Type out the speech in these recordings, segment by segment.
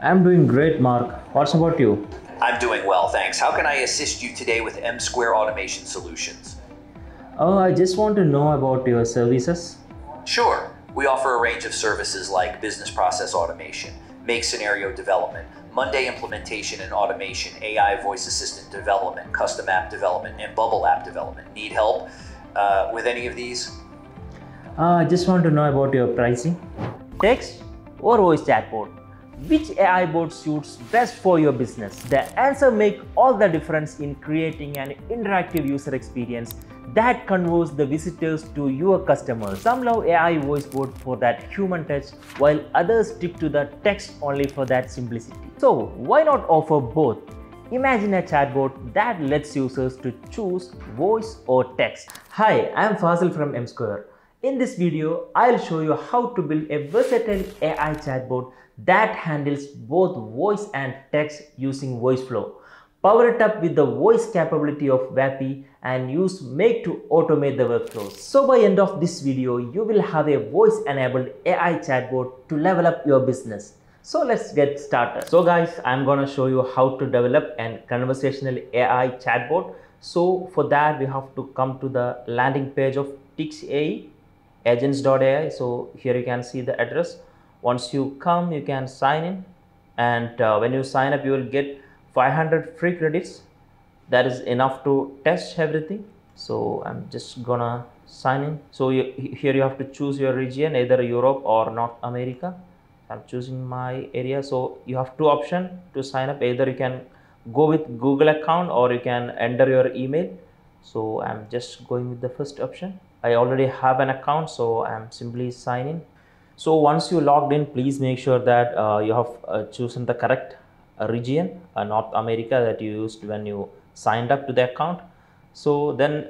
I'm doing great, Mark. What's about you? I'm doing well, thanks. How can I assist you today with M Square Automation Solutions? Oh, I just want to know about your services. Sure, we offer a range of services like business process automation, make scenario development, Monday implementation and automation, AI voice assistant development, custom app development, and bubble app development. Need help with any of these? I just want to know about your pricing. Text or voice chatbot? Which AI bot suits best for your business? The answer makes all the difference in creating an interactive user experience that converts the visitors to your customers. Some love AI voice bot for that human touch, while others stick to the text only for that simplicity. So why not offer both? Imagine a chatbot that lets users to choose voice or text. Hi, I'm Fazil from M Square. In this video, I'll show you how to build a versatile AI chatbot that handles both voice and text using VoiceGlow. Power it up with the voice capability of VAPI and use Make to automate the workflows. So by end of this video, you will have a voice-enabled AI chatbot to level up your business. So let's get started. So guys, I'm gonna show you how to develop a conversational AI chatbot. So for that, we have to come to the landing page of TixAI, agents.ai. So here you can see the address. Once you come, you can sign in, and when you sign up, you will get 500 free credits. That is enough to test everything. So I'm just gonna sign in. So here you have to choose your region, either Europe or North America. I'm choosing my area. So you have two options to sign up. Either you can go with Google account or you can enter your email. So I'm just going with the first option. I already have an account, so I'm simply sign in. So once you logged in, please make sure that you have chosen the correct region, North America, that you used when you signed up to the account. So then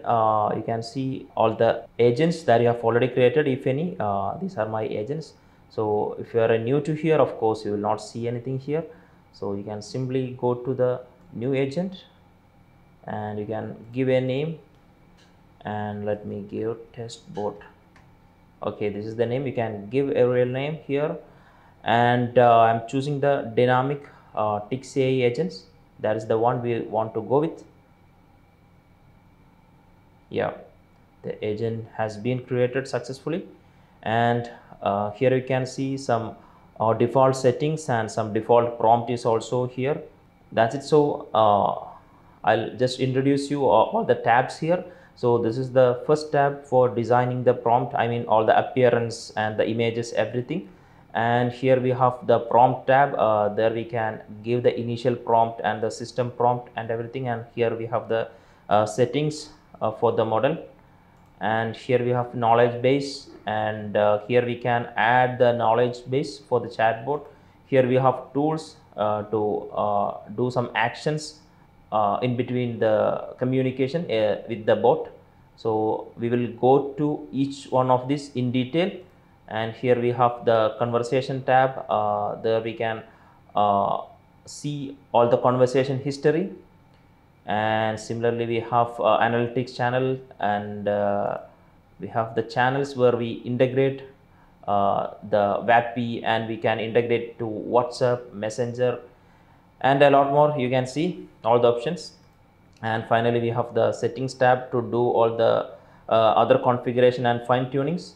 you can see all the agents that you have already created, if any. These are my agents. So if you are new to here, of course you will not see anything here. So you can simply go to the new agent and you can give a name, and let me give test bot. Okay, this is the name. You can give a real name here, and I'm choosing the dynamic TixAI agents. That is the one we want to go with. Yeah, the agent has been created successfully, and here you can see some default settings and some default prompt is also here. That's it. So I'll just introduce you all the tabs here. So this is the first tab for designing the prompt. I mean all the appearance and the images, everything. And here we have the prompt tab. There we can give the initial prompt and the system prompt and everything. And here we have the settings for the model. And here we have knowledge base, and here we can add the knowledge base for the chatbot. Here we have tools to do some actions in between the communication with the bot. So we will go to each one of these in detail, and here we have the conversation tab. There we can see all the conversation history, and similarly we have analytics channel, and we have the channels where we integrate the VAPI, and we can integrate to WhatsApp, Messenger, and a lot more. You can see all the options. And finally we have the settings tab to do all the other configuration and fine tunings.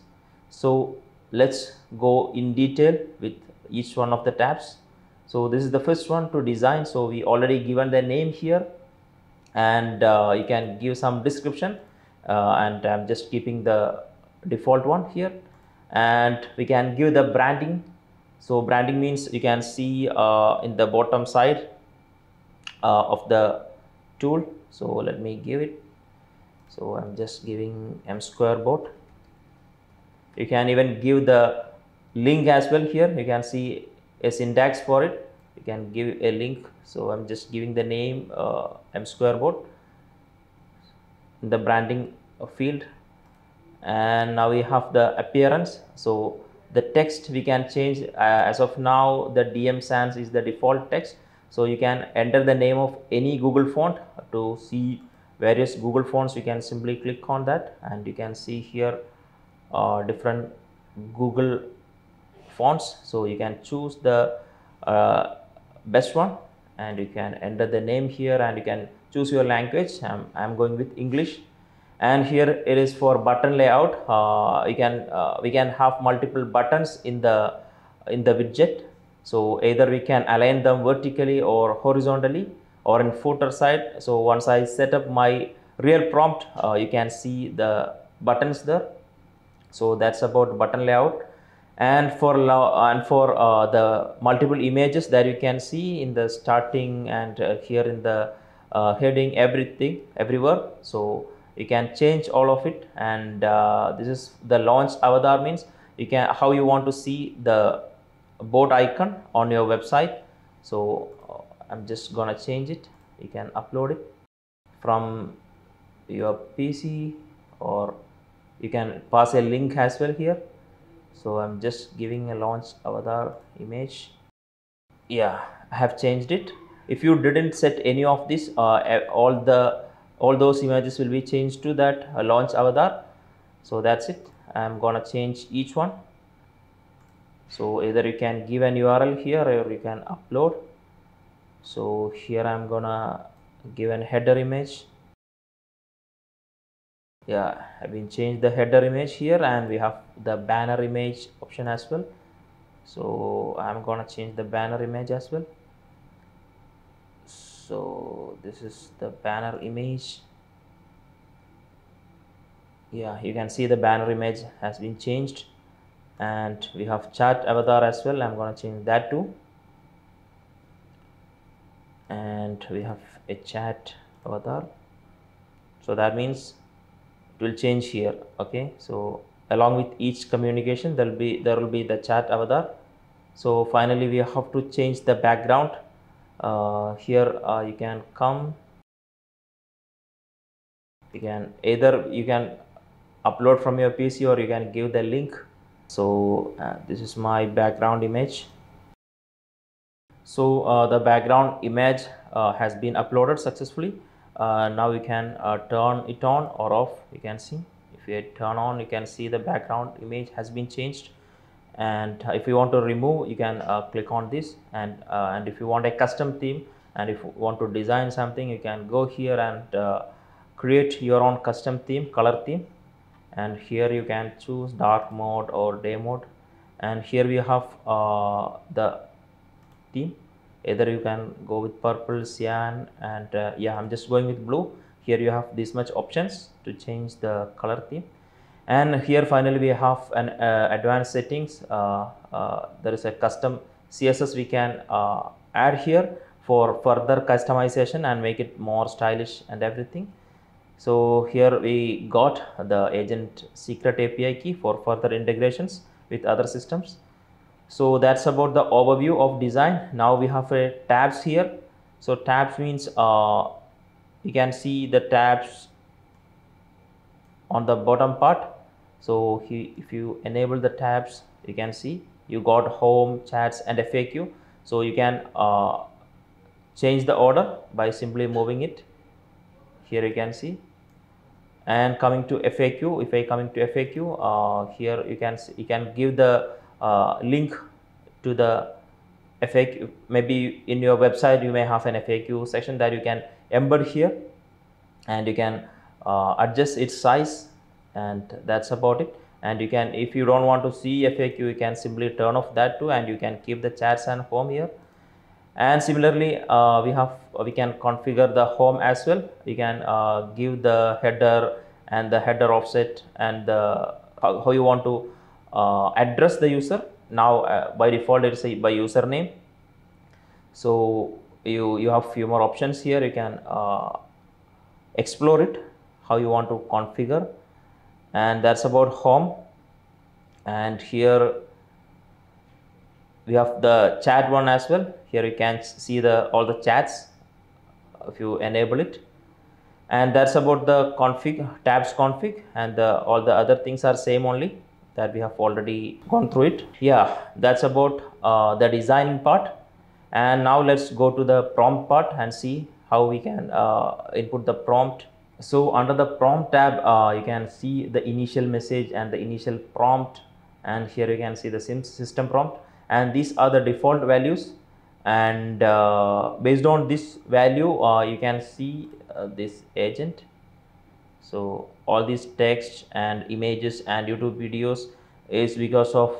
So let's go in detail with each one of the tabs. So this is the first one, to design. So we already given the name here, and you can give some description, and I'm just keeping the default one here. And we can give the branding. So branding means you can see in the bottom side of the tool. So let me give it. So I'm just giving M Square bot. You can even give the link as well. Here you can see a syntax for it. You can give a link. So I'm just giving the name M Square bot in the branding field. And now we have the appearance. So the text we can change. As of now, the DM Sans is the default text. So you can enter the name of any Google font. To see various Google fonts, you can simply click on that, and you can see here different Google fonts. So you can choose the best one, and you can enter the name here and you can choose your language. I'm going with English. And here it is for button layout. We can have multiple buttons in the widget. So either we can align them vertically or horizontally or in footer side. So once I set up my real prompt, you can see the buttons there. So that's about button layout. And for the multiple images that you can see in the starting and here in the heading, everything everywhere, so you can change all of it. And this is the launch avatar, means you can how you want to see the boat icon on your website. So I'm just gonna change it. You can upload it from your PC, or you can pass a link as well here. So I'm just giving a launch avatar image. Yeah, I have changed it. If you didn't set any of this, all those images will be changed to that launch avatar. So that's it. I'm gonna change each one. So either you can give an URL here or you can upload. So here I'm gonna give an header image. Yeah, I've been changed the header image here, and we have the banner image option as well. So I'm gonna change the banner image as well. So this is the banner image. Yeah, you can see the banner image has been changed, and we have chat avatar as well. I'm gonna change that too. And we have a chat avatar, so that means it will change here. Okay, so along with each communication there will be the chat avatar. So finally we have to change the background. Here you can come, you can upload from your PC or you can give the link. So this is my background image. So the background image has been uploaded successfully. Now you can turn it on or off. You can see, if you turn on, you can see the background image has been changed. And if you want to remove, you can click on this. And if you want a custom theme, and if you want to design something, you can go here and create your own custom theme, color theme. And here you can choose dark mode or day mode. And here we have the theme. Either you can go with purple, cyan, and yeah, I'm just going with blue. Here you have this much options to change the color theme. And here finally we have an advanced settings. There is a custom CSS we can add here for further customization and make it more stylish and everything. So here we got the agent secret API key for further integrations with other systems. So that's about the overview of design. Now we have a tabs here. So tabs means you can see the tabs on the bottom part. So if you enable the tabs, you can see you got home, chats, and FAQ. So you can change the order by simply moving it. Here you can see. And coming to FAQ, if I coming to FAQ, here you can give the link to the FAQ. Maybe in your website you may have an FAQ section that you can embed here, and you can adjust its size, and that's about it. And you can, if you don't want to see FAQ, you can simply turn off that too, and you can keep the chats and home here. And similarly we can configure the home as well. You can give the header and the header offset, and how you want to address the user. Now by default it's by username. So you have few more options here. You can explore it how you want to configure. And that's about home. And here we have the chat one as well. Here you can see all the chats if you enable it. And that's about the config, tabs config, and all the other things are same only, that we have already gone through it. Yeah, that's about the designing part. And now let's go to the prompt part and see how we can input the prompt. So under the prompt tab, you can see the initial message and the initial prompt, and here you can see the system prompt, and these are the default values. and based on this value you can see this agent. So all these text and images and YouTube videos is because of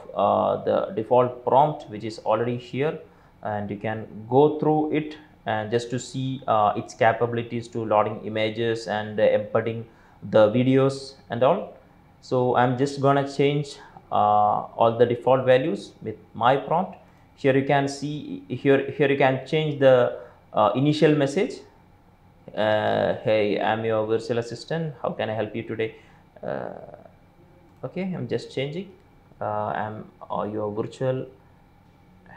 the default prompt which is already here, and you can go through it and just to see its capabilities to loading images and embedding the videos and all. So I'm just gonna change all the default values with my prompt. Here you can see, here you can change the initial message. Hey, I'm your virtual assistant, how can I help you today? Okay, I'm just changing. I'm your virtual,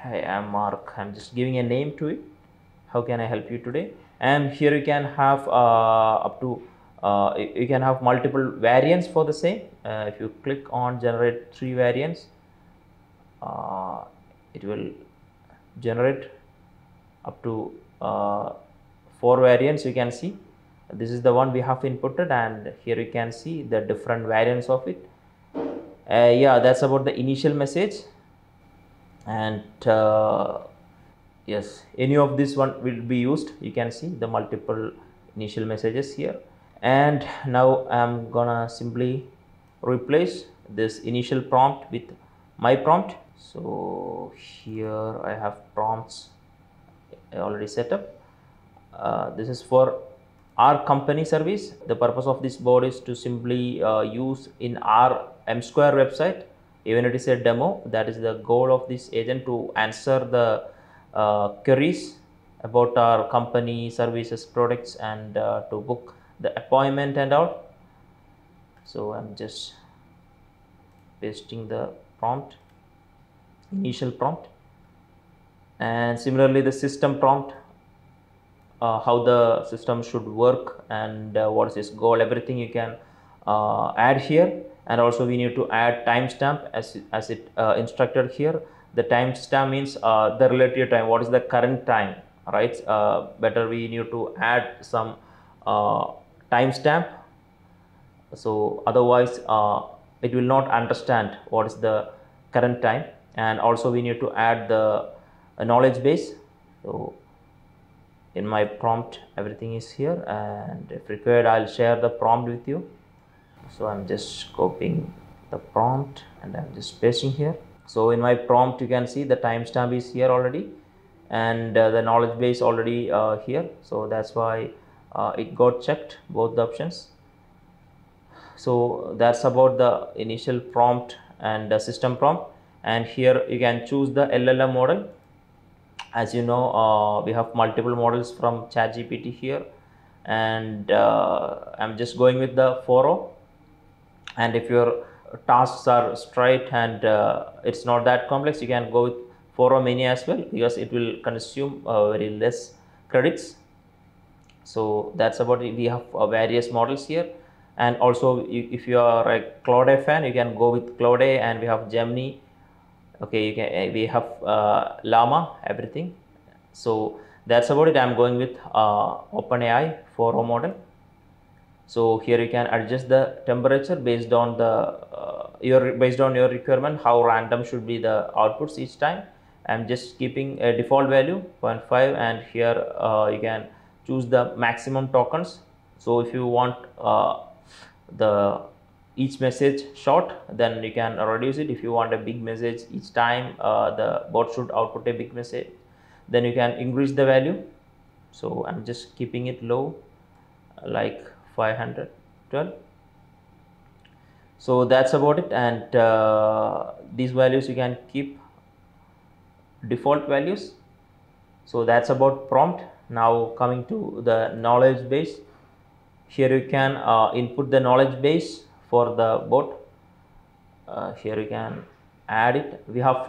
hey, I'm Mark, I'm just giving a name to it. How can I help you today? And here you can have up to you can have multiple variants for the same. If you click on generate 3 variants, it will generate up to 4 variants. You can see this is the one we have inputted, and here you can see the different variants of it. Yeah, that's about the initial message. And yes, any of this one will be used. You can see the multiple initial messages here. And now I'm gonna simply replace this initial prompt with my prompt. So here I have prompts already set up. This is for our company service. The purpose of this board is to simply use in our M-Square website. Even it is a demo, that is the goal of this agent, to answer the queries about our company services, products, and to book the appointment and all. So I'm just pasting the prompt, initial prompt, and similarly the system prompt, how the system should work and what is its goal, everything you can add here. And also we need to add timestamp as it instructed here. The timestamp means the relative time, what is the current time, right? Better we need to add some timestamp, so otherwise it will not understand what is the current time. And also we need to add the knowledge base. So in my prompt everything is here, and if required I'll share the prompt with you. So I'm just copying the prompt and I'm just pasting here. So in my prompt you can see the timestamp is here already, and the knowledge base already here. So that's why it got checked, both the options. So that's about the initial prompt and the system prompt. And here you can choose the LLM model. As you know, we have multiple models from ChatGPT here, and I'm just going with the 4o. And if your tasks are straight and it's not that complex, you can go with 4o mini as well, because it will consume very less credits. So that's about it. We have various models here. And also if you are a Claude fan, you can go with Claude, and we have Gemini. Okay, you can, we have Llama, everything. So that's about it. I'm going with OpenAI 4o model. So here you can adjust the temperature based on the based on your requirement, how random should be the outputs each time. I'm just keeping a default value 0.5, and here you can choose the maximum tokens. So if you want the each message short, then you can reduce it. If you want a big message each time the bot should output a big message, then you can increase the value. So I'm just keeping it low, like 512. So that's about it. And these values you can keep default values. So that's about prompt. Now coming to the knowledge base, here you can input the knowledge base for the bot. Here you can add it. We have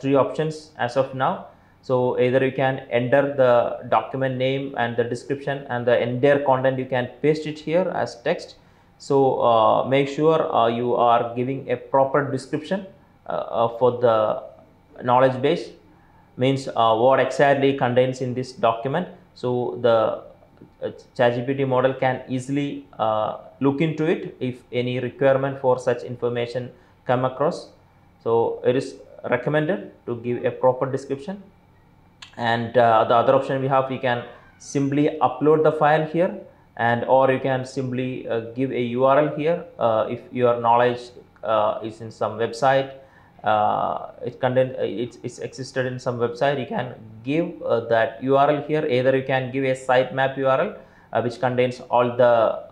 3 options as of now. So either you can enter the document name and the description, and the entire content you can paste it here as text. So make sure you are giving a proper description for the knowledge base, means what exactly contains in this document. So the ChatGPT model can easily look into it if any requirement for such information come across. So it is recommended to give a proper description. And the other option we have, you can simply upload the file here, and or you can simply give a URL here. If your knowledge is in some website, it's existed in some website, you can give that URL here. Either you can give a sitemap URL which contains all the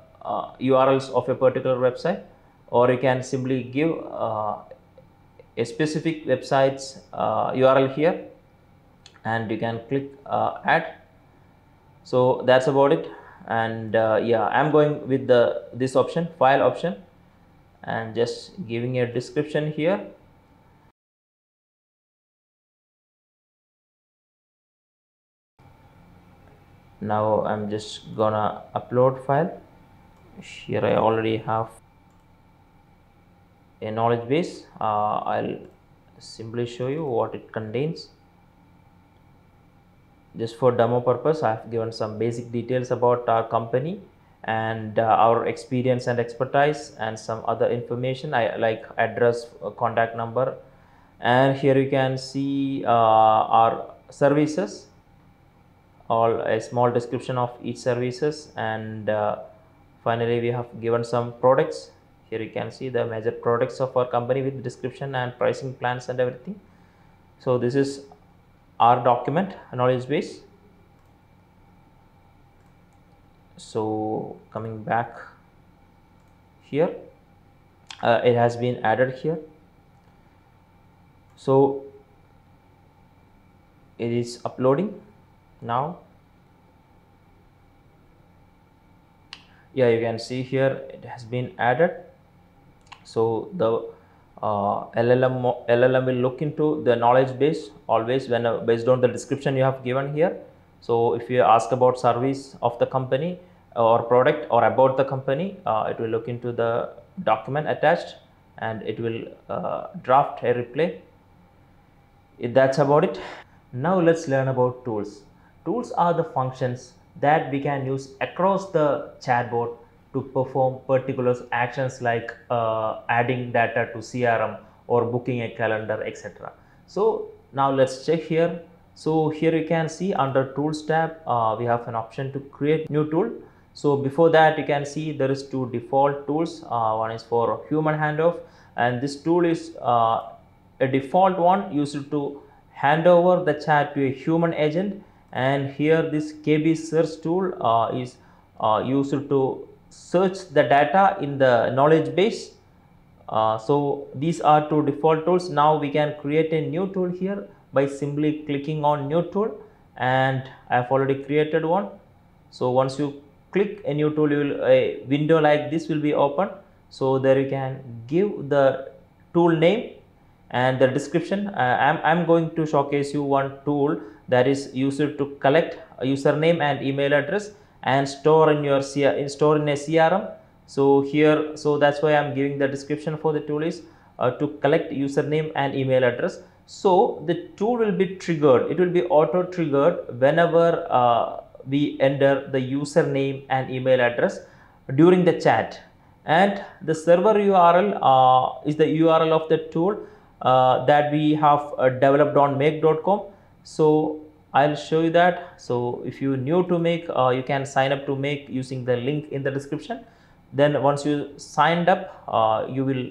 URLs of a particular website, or you can simply give a specific website's URL here, and you can click add. So that's about it. And yeah, I'm going with this option, file option, and just giving a description here. Now I'm just gonna upload file. Here I already have a knowledge base. I'll simply show you what it contains. Just for demo purpose, I have given some basic details about our company and our experience and expertise, and some other information like address, contact number, and here you can see our services, all a small description of each services, and finally we have given some products. Here you can see the major products of our company with description and pricing plans and everything. So this is our document, knowledge base. So coming back here, it has been added here. So it is uploading now. Yeah, you can see here it has been added. So the LLM will look into the knowledge base always when based on the description you have given here. So if you ask about service of the company or product or about the company, it will look into the document attached, and it will draft a reply. That's about it. Now let's learn about tools. Tools are the functions that we can use across the chatbot to perform particular actions like adding data to CRM or booking a calendar, etc. So now let's check here. So here you can see under tools tab, we have an option to create new tool. So before that, you can see there is two default tools. One is for human handoff, and this tool is a default one used to hand over the chat to a human agent. And here this KB search tool is used to search the data in the knowledge base. So these are two default tools. Now we can create a new tool here by simply clicking on new tool, and I have already created one. So once you click a new tool, a window like this will be open. So there you can give the tool name and the description. I'm going to showcase you one tool that is used to collect a username and email address and store in your store in a CRM. So here, so that's why I'm giving the description for the tool is to collect username and email address. So the tool will be triggered. It will be auto triggered whenever we enter the username and email address during the chat. And the server URL is the URL of the tool that we have developed on make.com. So I'll show you that. So if you're new to make, you can sign up to make using the link in the description. Then once you signed up, you will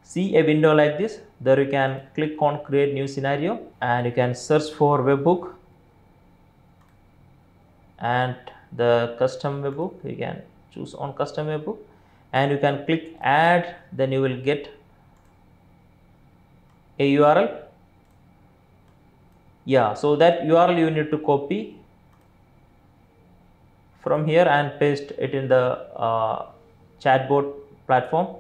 see a window like this. There you can click on create new scenario, and you can search for webhook and the custom webhook. You can choose on custom webhook, and you can click add. Then you will get a URL. Yeah, so that URL you need to copy from here and paste it in the chatbot platform.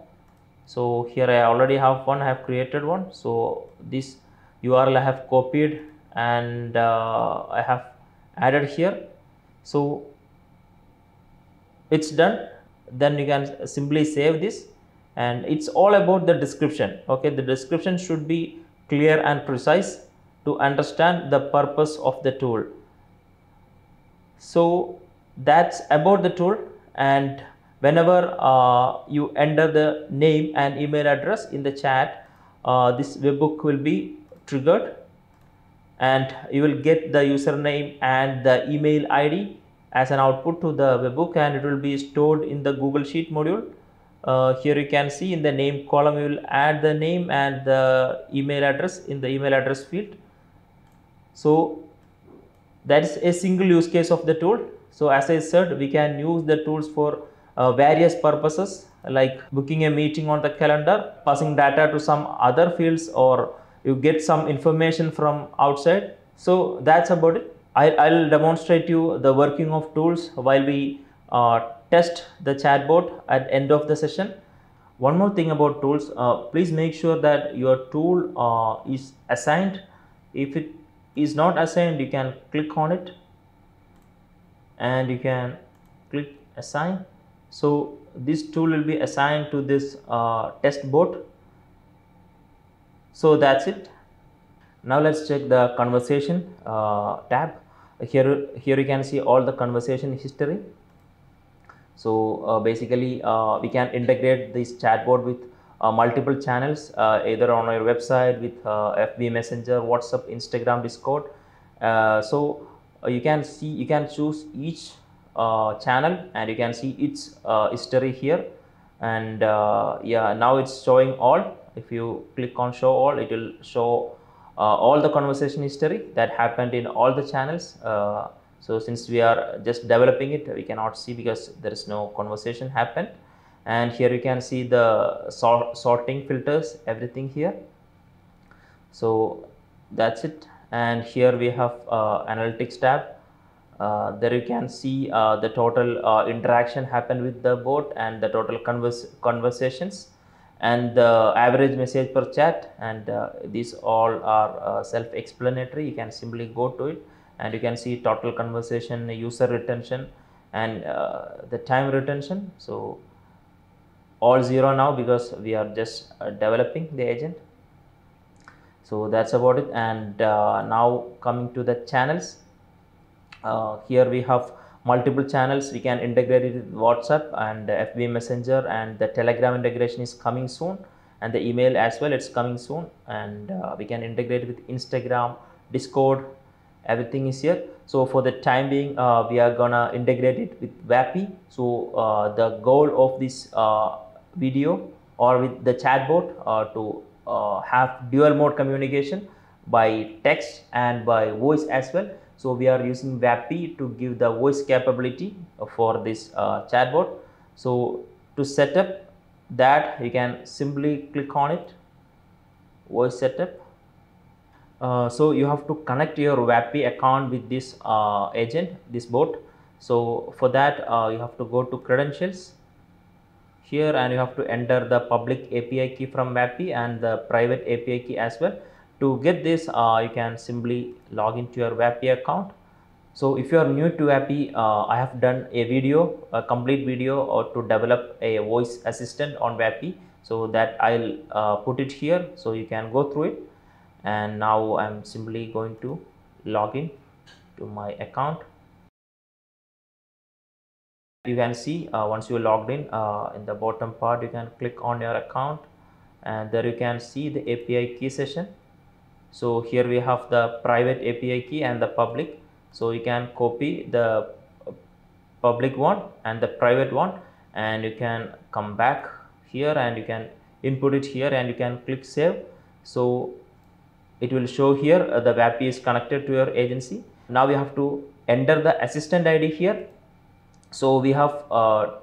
So here I already have one, I have created one. So this URL I have copied and I have added here. So it's done. Then you can simply save this, and it's all about the description. Okay, the description should be clear and precise to understand the purpose of the tool. So that's about the tool, and whenever you enter the name and email address in the chat, this webhook will be triggered. and you will get the username and the email ID as an output to the webhook, and it will be stored in the Google Sheet module. Here you can see in the name column you will add the name and the email address in the email address field. So that is a single use case of the tool. So as I said, we can use the tools for various purposes, like booking a meeting on the calendar, passing data to some other fields, or you get some information from outside. So that's about it. I'll demonstrate you the working of tools while we test the chatbot at end of the session. One more thing about tools, please make sure that your tool is assigned. If it is not assigned, you can click on it and you can click assign. So this tool will be assigned to this test bot. So that's it. Now let's check the conversation tab. Here you can see all the conversation history. So basically we can integrate this chatbot with multiple channels, either on your website with FB Messenger, WhatsApp, Instagram, Discord. So you can choose each channel and you can see its history here. And yeah, now it's showing all. If you click on show all, it will show all the conversation history that happened in all the channels. So since we are just developing it, we cannot see because there is no conversation happened. And here you can see the sorting filters, everything here. So that's it. And here we have analytics tab. There you can see the total interaction happened with the bot and the total conversations and the average message per chat, and these all are self-explanatory. You can simply go to it and you can see total conversation, user retention, and the time retention. So all 0 now because we are just developing the agent. So that's about it. And now coming to the channels, here we have multiple channels. We can integrate it with WhatsApp and FB Messenger, and the Telegram integration is coming soon, and the email as well, it's coming soon. And we can integrate it with Instagram, Discord, everything is here. So for the time being, we are gonna integrate it with VAPI. So the goal of this video or with the chatbot to have dual mode communication by text and by voice as well. So we are using VAPI to give the voice capability for this chatbot. So to set up that, you can simply click on it, voice setup. So you have to connect your VAPI account with this agent, this bot. So for that you have to go to credentials here, and you have to enter the public API key from VAPI and the private API key as well. To get this, you can simply log into your VAPI account. So if you are new to VAPI, I have done a video, a complete video to develop a voice assistant on VAPI. So that I'll put it here so you can go through it. And now I'm simply going to log in to my account. You can see once you logged in the bottom part, you can click on your account, and there you can see the API key session. So here we have the private API key and the public. So you can copy the public one and the private one, and you can come back here and you can input it here and you can click save. So it will show here the VAPI is connected to your agency. Now we have to enter the assistant ID here. So we have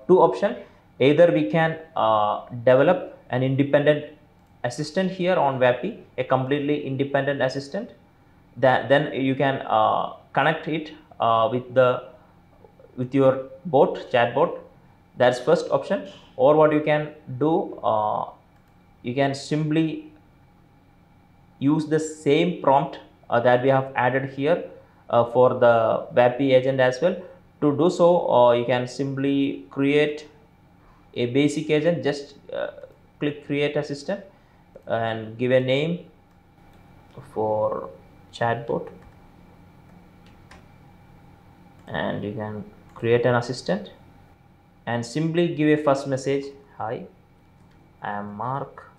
two options. Either we can develop an independent assistant here on VAPI, a completely independent assistant. Then you can connect it with your bot, chatbot. That's first option. Or what you can do, you can simply use the same prompt that we have added here for the VAPI agent as well. To do so, you can simply create a basic agent. Just click create assistant and give a name for chatbot, and you can create an assistant and simply give a first message. Hi, I am Mark.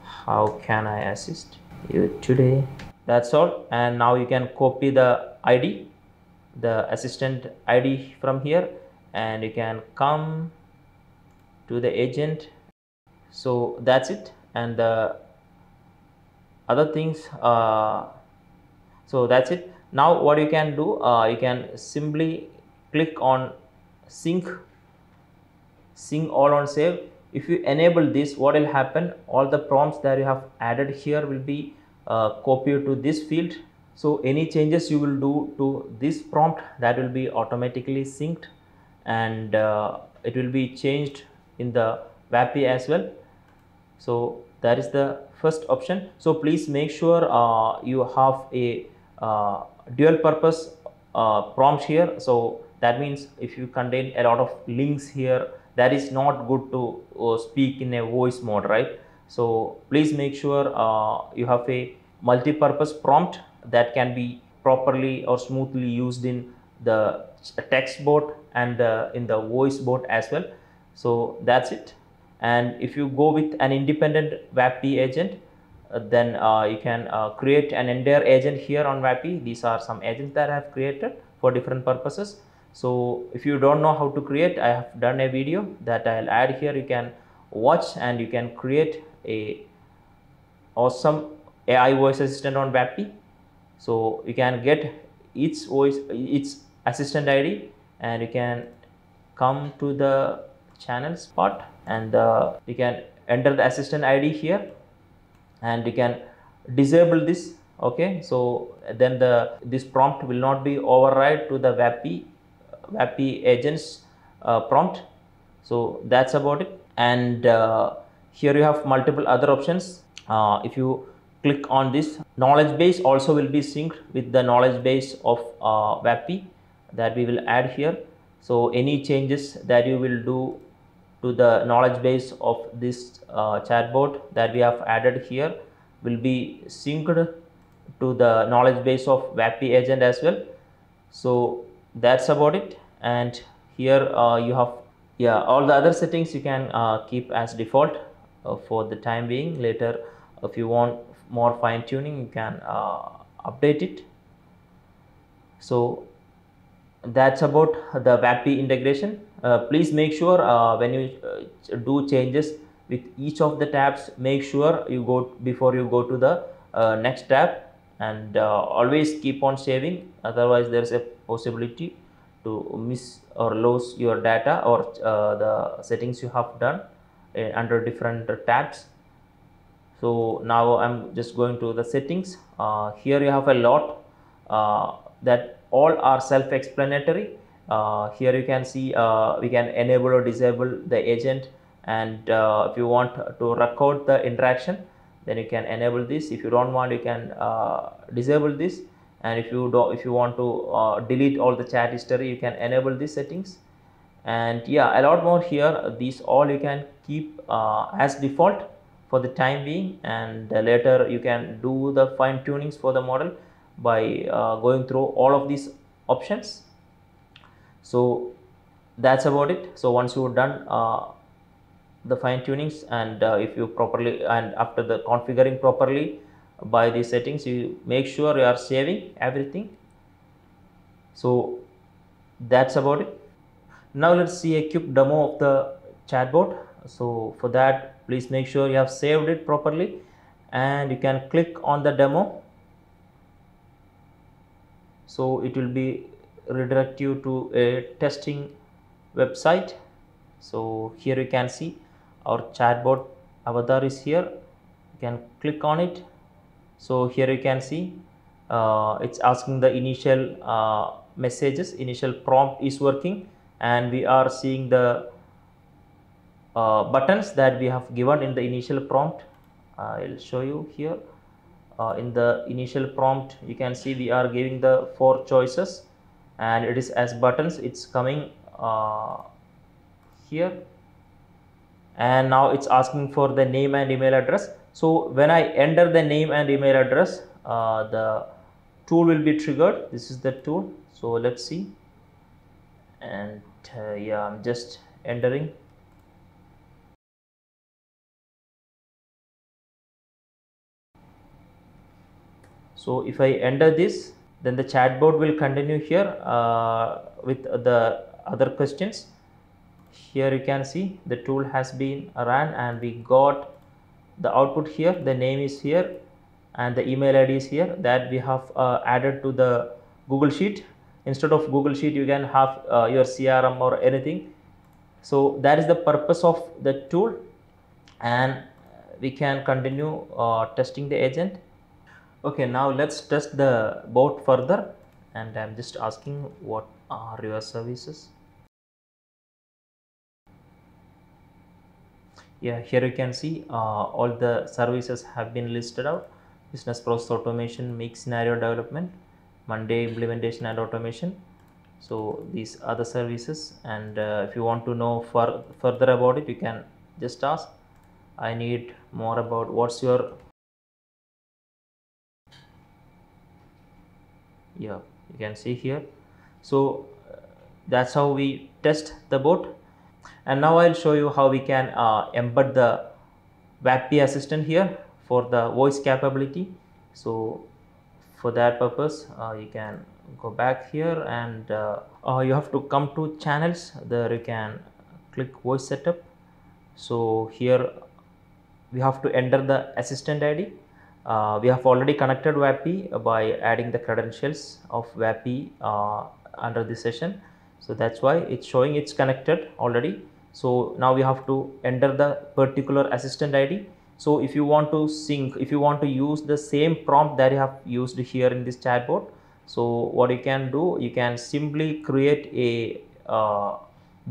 How can I assist you today? That's all. And now you can copy the ID, the assistant ID from here, and you can come to the agent. So that's it. And the other things, so that's it. Now what you can do, you can simply click on sync all on save. If you enable this, what will happen, all the prompts that you have added here will be copied to this field. So any changes you will do to this prompt, that will be automatically synced, and it will be changed in the VAPI as well. So that is the first option. So please make sure you have a dual purpose prompt here. So that means if you contain a lot of links here, that is not good to speak in a voice mode, right? So please make sure you have a multi-purpose prompt that can be properly or smoothly used in the text bot and in the voice bot as well. So that's it. And if you go with an independent VAPI agent, then you can create an entire agent here on VAPI. These are some agents that I have created for different purposes. So if you don't know how to create, I have done a video that I'll add here. You can watch and you can create a awesome AI voice assistant on VAPI. So you can get each assistant ID, and you can come to the channels part, and you can enter the assistant ID here, and you can disable this. Okay, so then this prompt will not be override to the VAPI agents prompt. So that's about it. And here you have multiple other options. If you click on this, knowledge base also will be synced with the knowledge base of VAPI that we will add here. So any changes that you will do to the knowledge base of this chatbot that we have added here will be synced to the knowledge base of VAPI agent as well. So that's about it. And here you have all the other settings you can keep as default for the time being. Later, if you want more fine tuning, you can update it. So that's about the VAPI integration. Please make sure when you do changes with each of the tabs, make sure you go before you go to the next tab, and always keep on saving. Otherwise there is a possibility to miss or lose your data or the settings you have done under different tabs. So now I'm just going to the settings. Here you have a lot that all are self-explanatory. Here you can see we can enable or disable the agent, and if you want to record the interaction, then you can enable this. If you don't want, you can disable this. And if you want to delete all the chat history, you can enable these settings. And a lot more here. These all you can keep as default for the time being, and later you can do the fine tunings for the model by going through all of these options. So that's about it. So once you've done the fine tunings, and if you properly, and after the configuring properly by these settings, you make sure you are saving everything. So that's about it. Now let's see a quick demo of the chatbot. So for that, please make sure you have saved it properly, and you can click on the demo. So it will be redirect you to a testing website. So here you can see our chatbot avatar is here. You can click on it. So here you can see it's asking the initial messages. Initial prompt is working, and we are seeing the buttons that we have given in the initial prompt. I'll show you here. In the initial prompt, you can see we are giving the 4 choices, and it is as buttons. It's coming here, and now it's asking for the name and email address. So when I enter the name and email address, the tool will be triggered. This is the tool. So let's see. And I'm just entering. So if I enter this, then the chatbot will continue here with the other questions. Here you can see the tool has been run and we got the output here. The name is here and the email ID is here that we have added to the Google Sheet. Instead of Google Sheet, you can have your CRM or anything. So that is the purpose of the tool, and we can continue testing the agent. Okay, now let's test the bot further, and I'm just asking what are your services. Yeah, here you can see all the services have been listed out: business process automation, mix scenario development, Monday implementation and automation. So these are the services, and if you want to know further about it, you can just ask. I need more about what's your, yeah, you can see here. So that's how we test the bot. And now I'll show you how we can embed the VAPI assistant here for the voice capability. So for that purpose, you can go back here and you have to come to channels. There you can click voice setup. So here we have to enter the assistant ID. We have already connected VAPI by adding the credentials of VAPI under this session. So that's why it's showing it's connected already. So now we have to enter the particular assistant ID. So if you want to sync, if you want to use the same prompt that you have used here in this chatbot, so what you can do, you can simply create a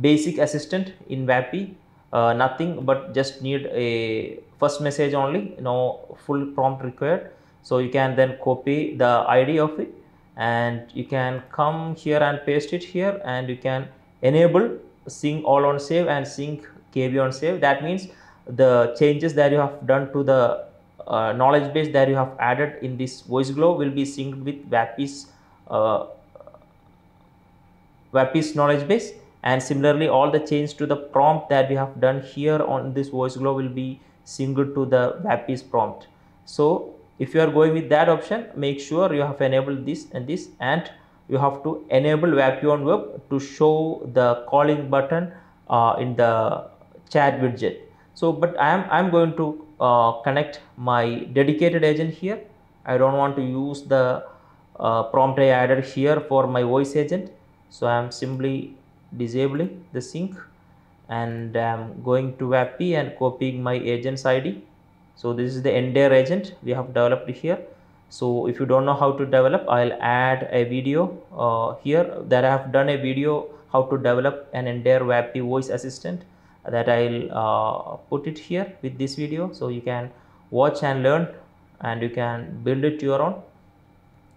basic assistant in VAPI, nothing but just need a first message only, no full prompt required. So you can then copy the ID of it and you can come here and paste it here, and you can enable sync all on save and sync KB on save. That means the changes that you have done to the knowledge base that you have added in this VoiceGlow will be synced with VAPI's knowledge base, and similarly all the change to the prompt that we have done here on this VoiceGlow will be synced to the VAPI's prompt. So if you are going with that option, make sure you have enabled this and this, and you have to enable VAPI on web to show the calling button in the chat widget. So but I'm going to connect my dedicated agent here. I don't want to use the prompt I added here for my voice agent. So I'm simply disabling the sync, and I'm going to VAPI and copying my agent's ID. So this is the entire agent we have developed here. So if you don't know how to develop, I'll add a video here that I have done a video how to develop an entire VAPI voice assistant, that I'll put it here with this video, so you can watch and learn and you can build it your own.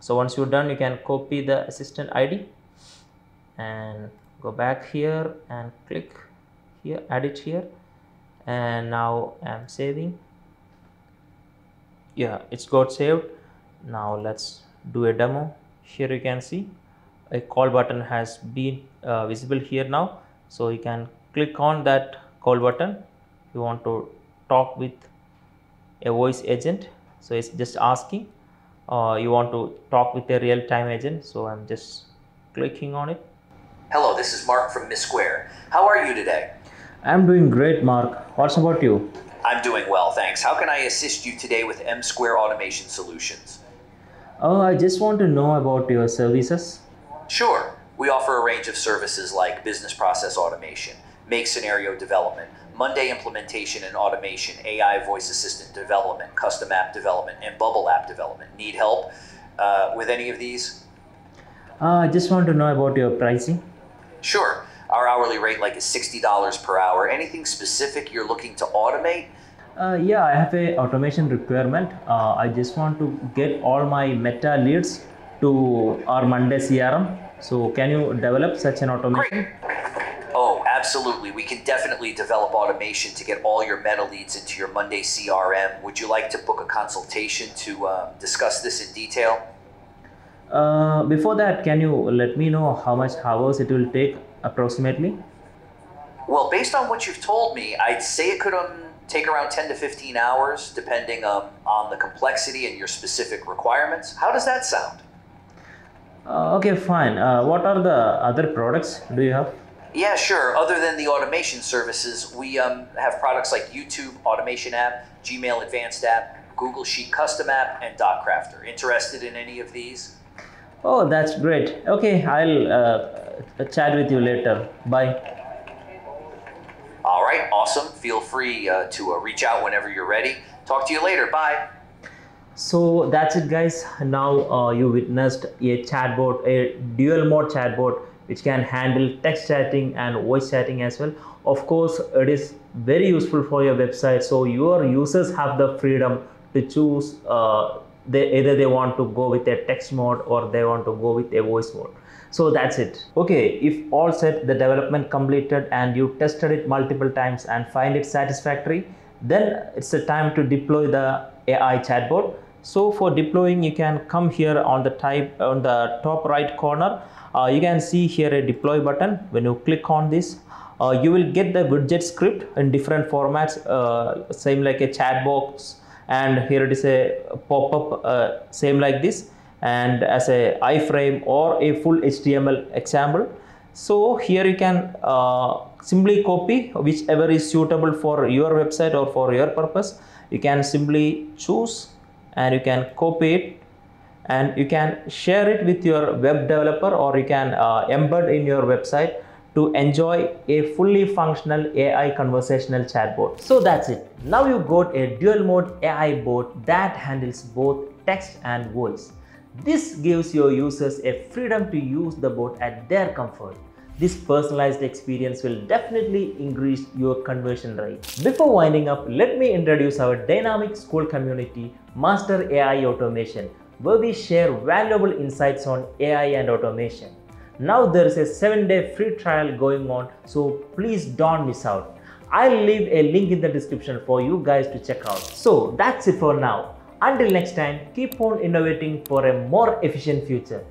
So once you're done, you can copy the assistant ID and go back here and click here, add it here, and now I'm saving. Yeah, it's got saved. Now let's do a demo. Here you can see a call button has been visible here now. So you can click on that call button. You want to talk with a voice agent, so it's just asking you want to talk with a real-time agent. So I'm just clicking on it. Hello, this is Mark from Miss Square. How are you today? I'm doing great, Mark. What's about you? I'm doing well, thanks. How can I assist you today with M Square Automation Solutions? Oh, I just want to know about your services. Sure. We offer a range of services like business process automation, make scenario development, Monday implementation and automation, AI voice assistant development, custom app development, and bubble app development. Need help with any of these? I just want to know about your pricing. Sure. Our hourly rate is $60 per hour. Anything specific you're looking to automate? Yeah, I have a automation requirement. I just want to get all my meta leads to our Monday CRM. So can you develop such an automation? Great. Oh, absolutely. We can definitely develop automation to get all your meta leads into your Monday CRM. Would you like to book a consultation to discuss this in detail? Before that, can you let me know how much hours it will take approximately? Well, based on what you've told me, I'd say it could take around 10 to 15 hours, depending on the complexity and your specific requirements. How does that sound? Okay, fine. What are the other products do you have? Yeah, sure. Other than the automation services, we have products like YouTube Automation App, Gmail Advanced App, Google Sheet Custom App, and Doc Crafter. Interested in any of these? Oh, that's great. Okay, I'll chat with you later. Bye. All right, awesome. Feel free to reach out whenever you're ready. Talk to you later. Bye. So that's it, guys. Now you witnessed a chatbot, a dual mode chatbot, which can handle text chatting and voice chatting as well. Of course, it is very useful for your website, so your users have the freedom to choose either they want to go with a text mode or they want to go with a voice mode. So that's it. Okay, if all set, the development completed and you tested it multiple times and find it satisfactory, then it's the time to deploy the AI chatbot. So for deploying, you can come here on the top right corner. You can see here a deploy button. When you click on this, you will get the widget script in different formats, same like a chat box, and here it is a pop-up, same like this, and as a iframe or a full HTML example. So here you can simply copy whichever is suitable for your website or for your purpose. You can simply choose and you can copy it, and you can share it with your web developer, or you can embed in your website to enjoy a fully functional AI conversational chatbot. So that's it. Now you got a dual mode AI bot that handles both text and voice. This gives your users a freedom to use the bot at their comfort. This personalized experience will definitely increase your conversion rate. Before winding up, let me introduce our dynamic Skool community, Master AI Automation, where we share valuable insights on AI and automation. Now there is a 7-day free trial going on, so please don't miss out. I'll leave a link in the description for you guys to check out. So that's it for now. Until next time, keep on innovating for a more efficient future.